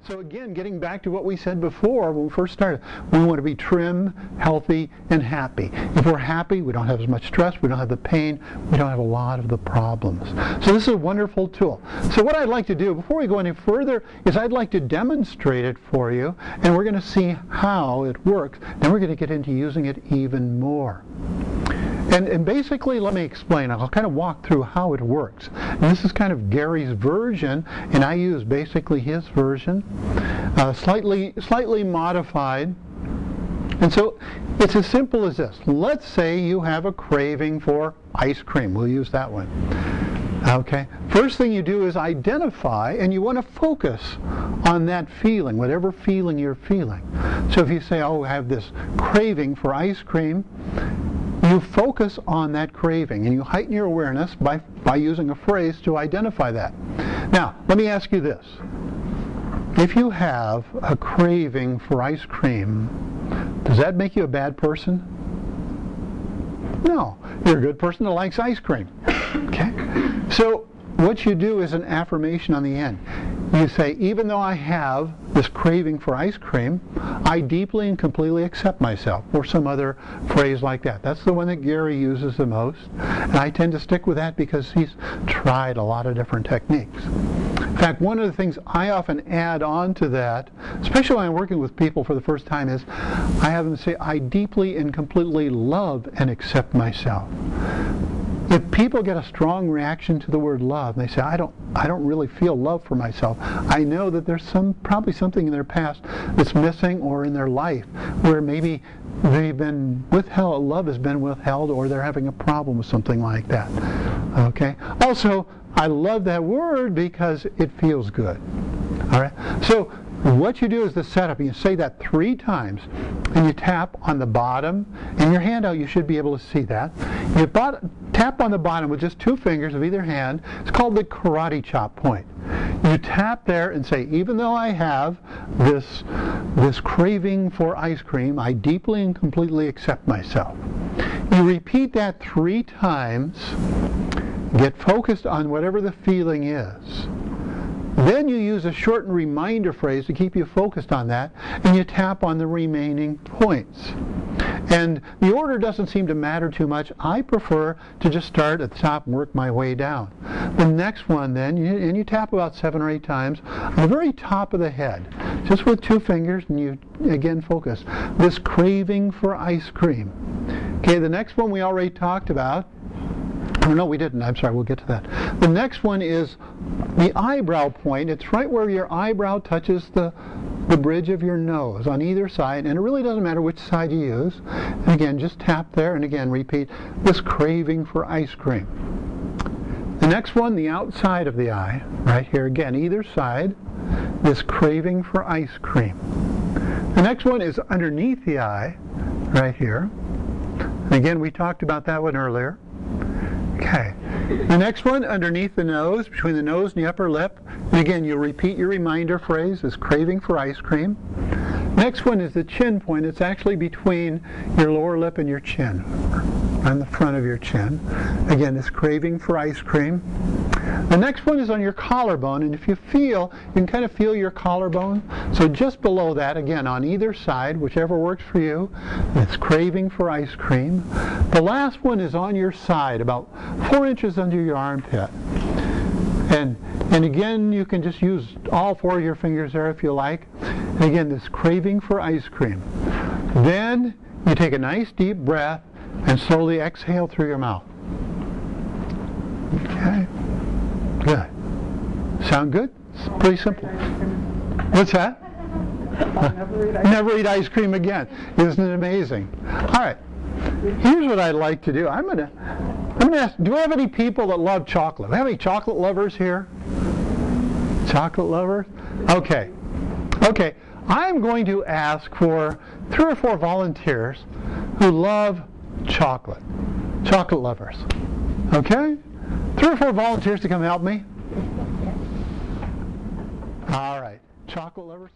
So again, getting back to what we said before when we first started, we want to be trim, healthy, and happy. If we're happy, we don't have as much stress, we don't have the pain, we don't have a lot of the problems. So this is a wonderful tool. So what I'd like to do, before we go any further, is I'd like to demonstrate it for you, and we're going to see how it works. Then we're going to get into using it even more. And basically, let me explain. I'll kind of walk through how it works. And this is kind of Gary's version, and I use basically his version, slightly modified. And so it's as simple as this. Let's say you have a craving for ice cream. We'll use that one. Okay. First thing you do is identify, and you want to focus on that feeling, whatever feeling you're feeling. So if you say, oh, I have this craving for ice cream, you focus on that craving, and you heighten your awareness by using a phrase to identify that. Now, let me ask you this. If you have a craving for ice cream, does that make you a bad person? No. You're a good person that likes ice cream. Okay? So, what you do is an affirmation on the end. You say, even though I have this craving for ice cream, I deeply and completely accept myself, or some other phrase like that. That's the one that Gary uses the most, and I tend to stick with that because he's tried a lot of different techniques. In fact, one of the things I often add on to that, especially when I'm working with people for the first time, is I have them say, I deeply and completely love and accept myself. If people get a strong reaction to the word love, and they say, I don't really feel love for myself, I know that there's probably something in their past that's missing, or in their life where maybe they've been withheld, love has been withheld, or they're having a problem with something like that. Okay? Also, I love that word because it feels good. All right? So what you do is the setup. You say that 3 times, and you tap on the bottom. In your handout, you should be able to see that. You tap on the bottom with just 2 fingers of either hand. It's called the karate chop point. You tap there and say, even though I have this craving for ice cream, I deeply and completely accept myself. You repeat that 3 times. Get focused on whatever the feeling is. Then you use a shortened reminder phrase to keep you focused on that, and you tap on the remaining points. And the order doesn't seem to matter too much. I prefer to just start at the top and work my way down. The next one then, and you tap about 7 or 8 times on the very top of the head, just with 2 fingers, and you again focus. This craving for ice cream. Okay, the next one we already talked about. Oh, no, we didn't. I'm sorry, we'll get to that. The next one is the eyebrow point. It's right where your eyebrow touches the bridge of your nose on either side, and it really doesn't matter which side you use. And again, just tap there, and again, repeat this craving for ice cream. The next one, the outside of the eye, right here, again, either side, this craving for ice cream. The next one is underneath the eye, right here. And again, we talked about that one earlier. Okay. The next one, underneath the nose, between the nose and the upper lip. And again, you repeat your reminder phrase, this craving for ice cream. Next one is the chin point. It's actually between your lower lip and your chin, on the front of your chin. Again, this craving for ice cream. The next one is on your collarbone, and if you feel, you can kind of feel your collarbone. So just below that, again, on either side, whichever works for you, it's craving for ice cream. The last one is on your side, about 4 inches under your armpit. And again, you can just use all 4 of your fingers there if you like. And again, this craving for ice cream. Then you take a nice deep breath and slowly exhale through your mouth. Okay. Good. Sound good? It's pretty simple. What's that? Never eat ice cream again. Isn't it amazing? All right. Here's what I'd like to do. I'm gonna ask, do we have any people that love chocolate? Do we have any chocolate lovers here? Chocolate lovers? Okay. Okay. I'm going to ask for 3 or 4 volunteers who love chocolate. Chocolate lovers. Okay? 3 or 4 volunteers to come help me? All right. Chocolate lovers?